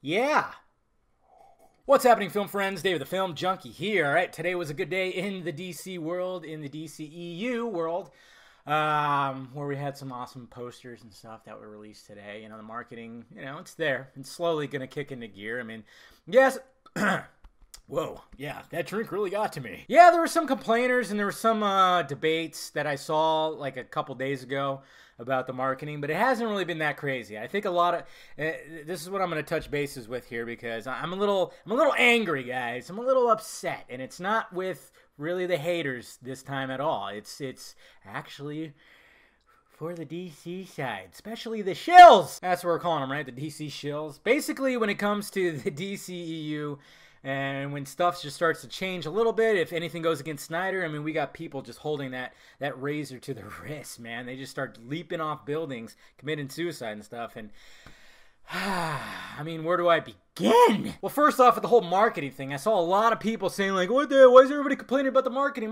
Yeah. What's happening, film friends? Dave the Film Junkie here. All right, today was a good day in the DC world, in the DCEU world, where we had some awesome posters and stuff that were released today. You know, the marketing, it's there. It's slowly going to kick into gear. I mean, yes. Whoa, yeah, that drink really got to me. Yeah, there were some complainers and there were some debates that I saw like a couple days ago about the marketing, but it hasn't really been that crazy. I think a lot of this is what I'm going to touch bases with here because I'm a little angry, guys. I'm a little upset, and it's not with really the haters this time at all. It's actually for the DC side, especially the shills. That's what we're calling them, right? The DC shills. Basically, when it comes to the DCEU, and when stuff just starts to change a little bit, if anything goes against Snyder, I mean, we got people just holding that razor to the wrist, man. They just start leaping off buildings, committing suicide and stuff. And I mean, where do I begin? Well, first off, with the whole marketing thing, I saw a lot of people saying like, "What the hell? Why is everybody complaining about the marketing?"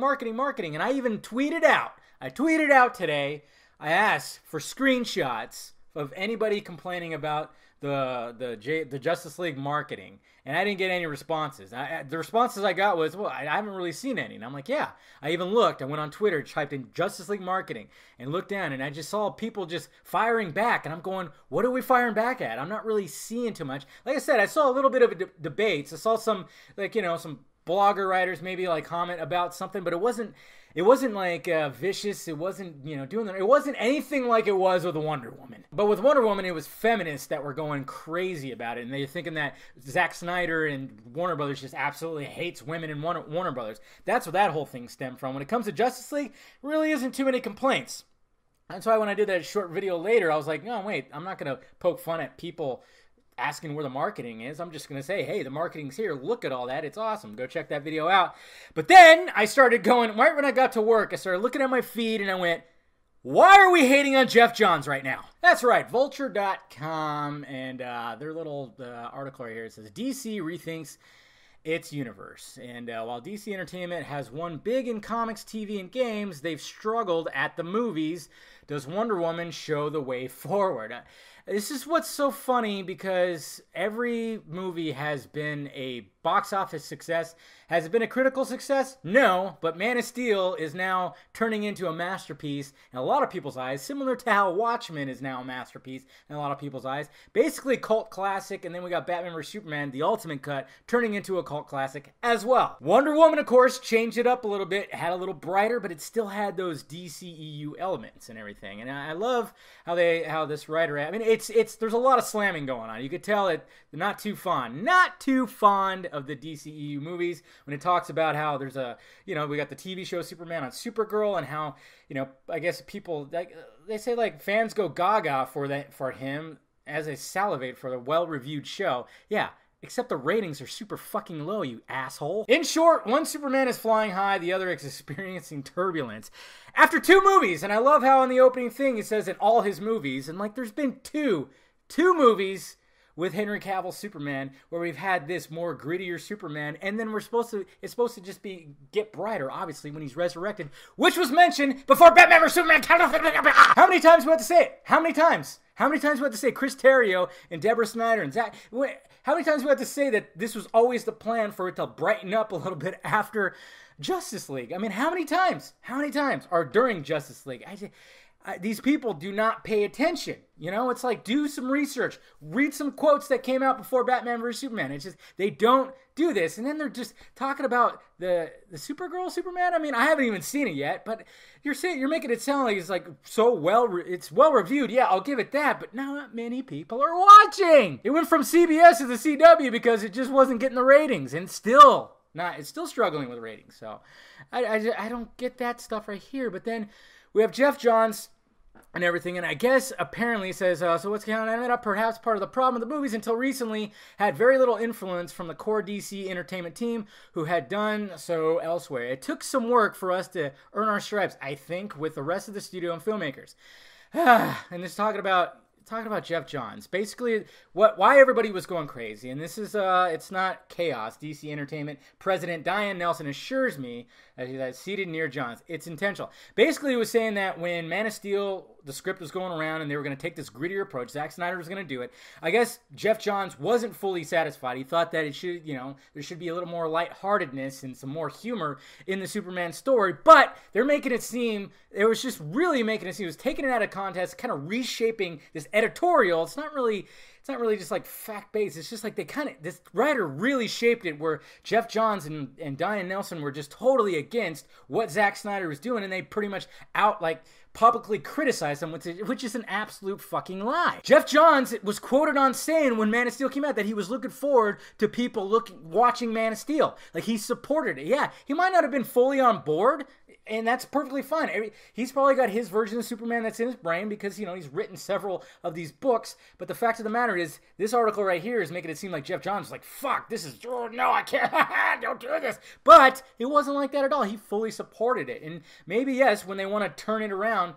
And I even tweeted out. I tweeted out today. I asked for screenshots of anybody complaining about the Justice League marketing, and I didn't get any responses. The responses I got was, well, I haven't really seen any. And I'm like, yeah. I even looked. I went on Twitter, typed in Justice League marketing, and looked down, and I just saw people just firing back. And I'm going, what are we firing back at? I'm not really seeing too much. Like I said, I saw a little bit of debates. I saw some, some blogger writers maybe like comment about something, but it wasn't like vicious. It wasn't, it wasn't anything like it was with Wonder Woman. But with Wonder Woman, it was feminists that were going crazy about it. And they're thinking that Zack Snyder and Warner Brothers just absolutely hates women in Warner Brothers. That's where that whole thing stemmed from. When it comes to Justice League, really isn't too many complaints. That's why when I did that short video later, I was like, no, wait, I'm not going to poke fun at people asking where the marketing is. I'm just going to say, hey, the marketing's here. Look at all that. It's awesome. Go check that video out. But then I started going, right when I got to work, I started looking at my feed and I went, why are we hating on Geoff Johns right now? That's right, Vulture.com and their little article right here says, DC rethinks its universe. And while DC Entertainment has won big in comics, TV, and games, they've struggled at the movies. Does Wonder Woman show the way forward? This is what's so funny because every movie has been a box office success. Has it been a critical success? No, but Man of Steel is now turning into a masterpiece in a lot of people's eyes, similar to how Watchmen is now a masterpiece in a lot of people's eyes. Basically a cult classic, and then we got Batman vs. Superman, the ultimate cut, turning into a cult classic as well. Wonder Woman, of course, changed it up a little bit, had a little brighter, but it still had those DCEU elements and everything. And I love how this writer, I mean, there's a lot of slamming going on. You could tell they're not too fond of the DCEU movies when it talks about how there's we got the TV show Superman on Supergirl, and how, I guess people, like, they say like fans go gaga for him as they salivate for the well-reviewed show. Yeah. Except the ratings are super fucking low, you asshole. In short, one Superman is flying high, the other is experiencing turbulence. After 2 movies, and I love how in the opening thing it says in all his movies, and like there's been two movies with Henry Cavill's Superman where we've had this more grittier Superman, and then it's supposed to just get brighter, obviously, when he's resurrected, which was mentioned before Batman vs. Superman. How many times do we have to say it? How many times do we have to say Chris Terrio and Deborah Snyder and Zach? How many times do we have to say that this was always the plan for it to brighten up a little bit after Justice League? I mean, how many times? Or during Justice League? These people do not pay attention. It's like, do some research. Read some quotes that came out before Batman vs. Superman. It's just, they don't do this. And then they're just talking about the Supergirl Superman. I mean, I haven't even seen it yet, but you're making it sound like it's like it's well reviewed. Yeah, I'll give it that, but not many people are watching. It went from CBS to the CW because it just wasn't getting the ratings, and it's still struggling with ratings. So I don't get that stuff right here. But then we have Geoff Johns and everything, and I guess apparently says, so what's going on? Perhaps part of the problem of the movies until recently had very little influence from the core DC Entertainment team who had done so elsewhere. It took some work for us to earn our stripes, I think, with the rest of the studio and filmmakers. And this talking about Geoff Johns. Basically, why everybody was going crazy, and this is it's not chaos. DC Entertainment President Diane Nelson assures me that he's seated near Johns. It's intentional. Basically, he was saying that when Man of Steel the script was going around and they were going to take this grittier approach. Zack Snyder was going to do it. I guess Geoff Johns wasn't fully satisfied. He thought that it should, there should be a little more lightheartedness and some more humor in the Superman story, but they're making it seem, it was just really making it seem, it was taking it out of context, kind of reshaping this editorial. It's not really just like fact-based. It's just like this writer really shaped it where Geoff Johns and Diane Nelson were just totally against what Zack Snyder was doing, and they pretty much publicly criticized him, which is an absolute fucking lie. Geoff Johns was quoted on saying when Man of Steel came out that he was looking forward to people watching Man of Steel. Like, he supported it. Yeah, he might not have been fully on board, and that's perfectly fine. He's probably got his version of Superman that's in his brain because, he's written several of these books. But the fact of the matter is, this article right here is making it seem like Geoff Johns is like, fuck, this is, oh, no, I can't, don't do this. But it wasn't like that at all. He fully supported it. And maybe, yes, when they want to turn it around,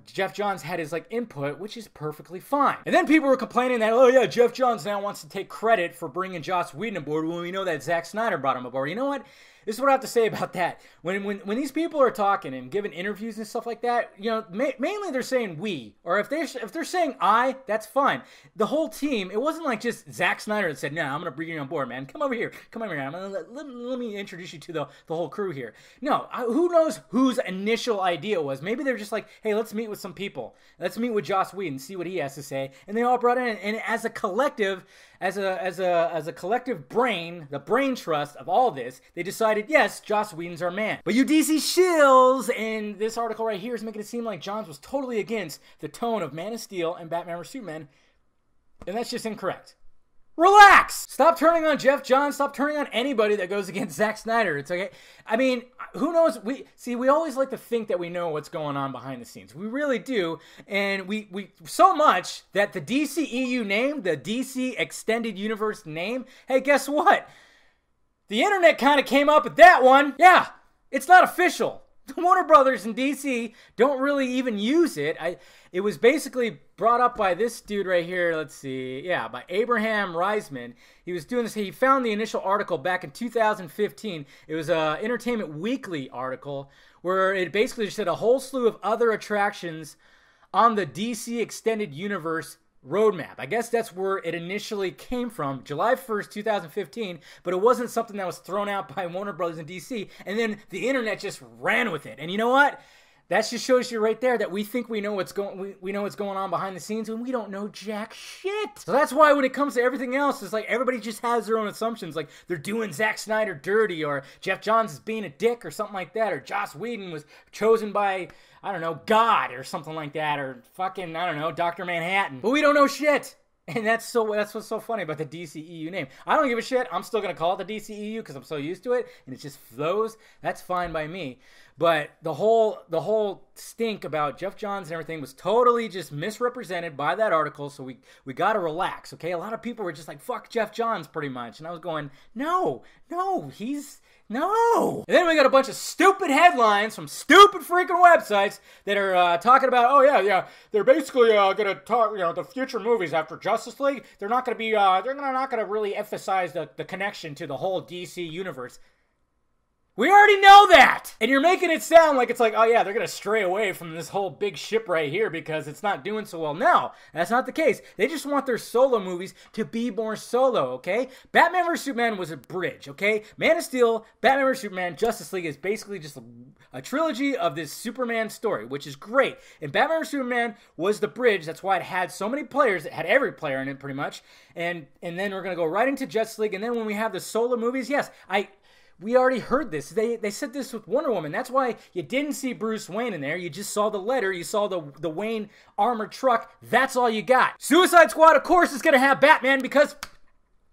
Geoff Johns had his input, which is perfectly fine. And then people were complaining that, oh yeah, Geoff Johns now wants to take credit for bringing Joss Whedon aboard when we know that Zack Snyder brought him aboard. You know what? This is what I have to say about that. When these people are talking and giving interviews and stuff like that, mainly they're saying we, or if they're saying I, that's fine. The whole team, it wasn't like just Zack Snyder that said, "No, I'm gonna bring you on board, man. Come over here. I'm gonna let me introduce you to the whole crew here." No, who knows whose initial idea was? Maybe they're just like, "Hey, let's meet with some people. Let's meet with Joss Whedon, see what he has to say." And they all brought in, and as a collective, as a collective brain, the brain trust of all this, they decided, yes, Joss Whedon's our man. But you DC shills, and this article right here is making it seem like Johns was totally against the tone of Man of Steel and Batman vs Superman, and that's just incorrect. Relax! Stop turning on Geoff Johns. Stop turning on anybody that goes against Zack Snyder. It's okay. I mean, who knows? We always like to think that we know what's going on behind the scenes. We really do. And we so much that the DCEU name, the DC Extended Universe name, hey, guess what? The internet kind of came up with that one. Yeah, it's not official. Warner Brothers and DC don't really even use it. It was basically brought up by this dude right here. Let's see. Yeah, by Abraham Reisman. He was doing this. He found the initial article back in 2015. It was a Entertainment Weekly article where it basically just said a whole slew of other attractions on the DC Extended Universe roadmap. I guess that's where it initially came from, July 1st, 2015, but it wasn't something that was thrown out by Warner Brothers and DC, and then the internet just ran with it. And you know what? That just shows you right there that we think we know what's going on behind the scenes, and we don't know jack shit. So that's why when it comes to everything else, it's like everybody just has their own assumptions, like they're doing Zack Snyder dirty, or Geoff Johns is being a dick, or something like that, or Joss Whedon was chosen by, I don't know, God, or something like that, or fucking, I don't know, Dr. Manhattan. But we don't know shit. And that's what's so funny about the DCEU name. I don't give a shit. I'm still going to call it the DCEU because I'm so used to it, and it just flows. That's fine by me. But the whole stink about Geoff Johns and everything was totally just misrepresented by that article, so we got to relax, okay? A lot of people were just like, fuck Geoff Johns, pretty much. And I was going, no, he's... No! And then we got a bunch of stupid headlines from stupid freaking websites that are talking about, oh yeah, they're basically going to talk, the future movies after Justice League. They're not going to be, they're not going to really emphasize the connection to the whole DC universe. We already know that! And you're making it sound like it's like, oh yeah, they're going to stray away from this whole big ship right here because it's not doing so well. No, that's not the case. They just want their solo movies to be more solo, okay? Batman vs. Superman was a bridge, okay? Man of Steel, Batman vs. Superman, Justice League is basically just a trilogy of this Superman story, which is great. And Batman vs. Superman was the bridge. That's why it had so many players. It had every player in it pretty much. And then we're going to go right into Justice League. And then when we have the solo movies, yes, we already heard this. They said this with Wonder Woman. That's why you didn't see Bruce Wayne in there. You just saw the letter. You saw the Wayne armored truck. That's all you got. Suicide Squad, of course, is going to have Batman because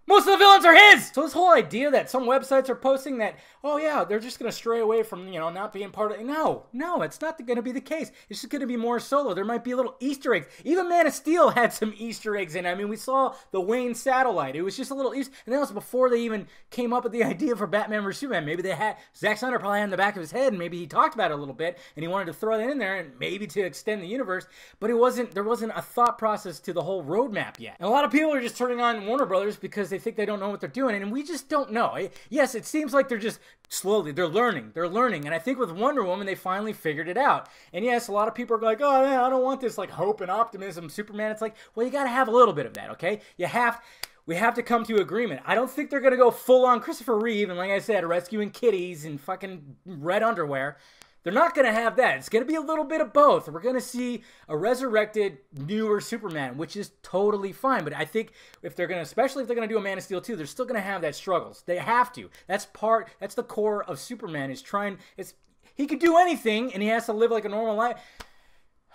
most of the villains are his! So this whole idea that some websites are posting that, oh yeah, they're just going to stray away from, not being part of it. No, it's not going to be the case. It's just going to be more solo. There might be little Easter eggs. Even Man of Steel had some Easter eggs in it. I mean, we saw the Wayne satellite. It was just a little Easter, and that was before they even came up with the idea for Batman vs. Superman. Maybe Zack Snyder probably had in the back of his head, and maybe he talked about it a little bit, and he wanted to throw that in there, and maybe to extend the universe, but there wasn't a thought process to the whole roadmap yet. And a lot of people are just turning on Warner Brothers because they think they don't know what they're doing, and we just don't know. Yes, it seems like they're just slowly, they're learning, and I think with Wonder Woman, they finally figured it out. And yes, a lot of people are like, oh man, I don't want this like hope and optimism Superman. It's like, well, you got to have a little bit of that, okay? We have to come to agreement. I don't think they're going to go full on Christopher Reeve and, like I said, rescuing kitties in fucking red underwear. They're not going to have that. It's going to be a little bit of both. We're going to see a resurrected, newer Superman, which is totally fine. But I think if they're going to, especially if they're going to do a Man of Steel 2, they're still going to have that struggles. They have to. That's the core of Superman he could do anything and he has to live like a normal life.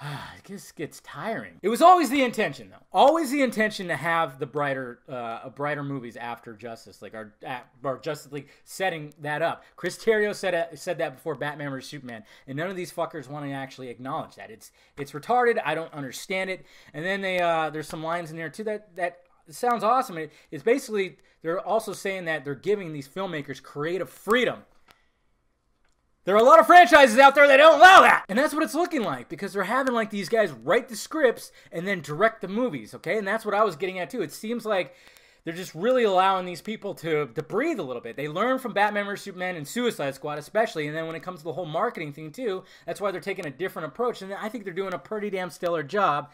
It just gets tiring. It was always the intention, though. Always the intention to have the brighter movies after Justice League, or Justice League setting that up. Chris Terrio said that before Batman vs Superman, and none of these fuckers want to actually acknowledge that. It's retarded. I don't understand it. And then there's some lines in there too that sounds awesome. It's basically they're also saying that they're giving these filmmakers creative freedom. There are a lot of franchises out there that don't allow that. And that's what it's looking like, because they're having like these guys write the scripts and then direct the movies, okay? And that's what I was getting at too. It seems like they're just really allowing these people to breathe a little bit. They learn from Batman vs Superman and Suicide Squad especially, and then when it comes to the whole marketing thing too, that's why they're taking a different approach. And I think they're doing a pretty damn stellar job.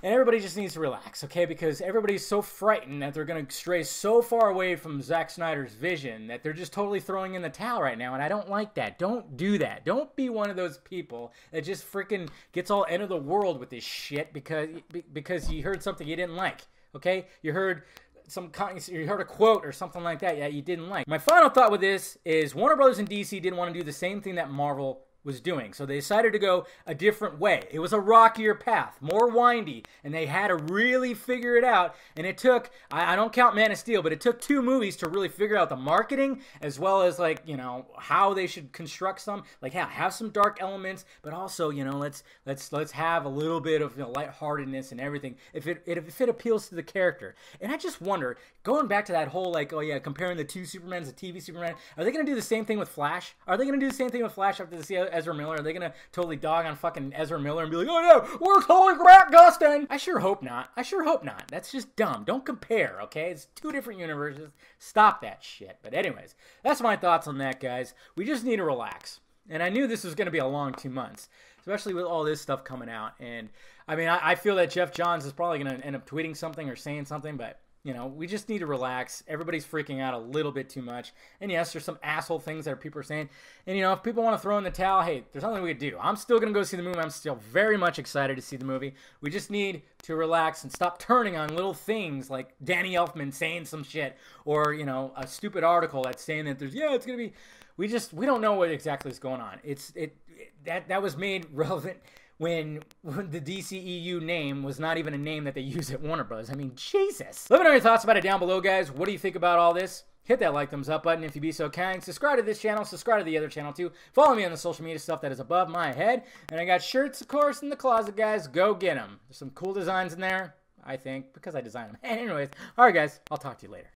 And everybody just needs to relax, okay? Because everybody's so frightened that they're going to stray so far away from Zack Snyder's vision that they're just totally throwing in the towel right now. And I don't like that. Don't do that. Don't be one of those people that just freaking gets all end of the world with this shit because you heard something you didn't like, okay? You heard a quote or something like that you didn't like. My final thought with this is Warner Brothers and DC didn't want to do the same thing that Marvel was doing. So they decided to go a different way. It was a rockier path, more windy, and they had to really figure it out. And it took, I don't count Man of Steel, but it took 2 movies to really figure out the marketing as well as like, you know, how they should construct some, like have some dark elements, but also, you know, let's have a little bit of, you know, lightheartedness and everything if it appeals to the character. And I just wonder, going back to that whole like, oh yeah, comparing the 2 Supermans, the TV Superman, are they going to do the same thing with Flash? Are they going to do the same thing with Flash after they see Ezra Miller? Are they going to totally dog on fucking Ezra Miller and be like, oh no, we're totally Grant Gustin? I sure hope not. That's just dumb. Don't compare, okay? It's 2 different universes. Stop that shit. But anyways, that's my thoughts on that, guys. We just need to relax. And I knew this was going to be a long 2 months, especially with all this stuff coming out. And I mean, I feel that Geoff Johns is probably going to end up tweeting something or saying something, but you know, we just need to relax. Everybody's freaking out a little bit too much. And yes, there's some asshole things that people are saying. And, you know, if people want to throw in the towel, hey, there's nothing we can do. I'm still going to go see the movie. I'm still very much excited to see the movie. We just need to relax and stop turning on little things like Danny Elfman saying some shit or, you know, a stupid article that's saying that it's going to be... We don't know what exactly is going on. That was made relevant when the DCEU name was not even a name that they use at Warner Bros. I mean, Jesus. Let me know your thoughts about it down below, guys. What do you think about all this? Hit that like, thumbs up button if you be so kind. Subscribe to this channel. Subscribe to the other channel, too. Follow me on the social media stuff that is above my head. And I got shirts, of course, in the closet, guys. Go get them. There's some cool designs in there, I think, because I designed them. Anyways, all right, guys. I'll talk to you later.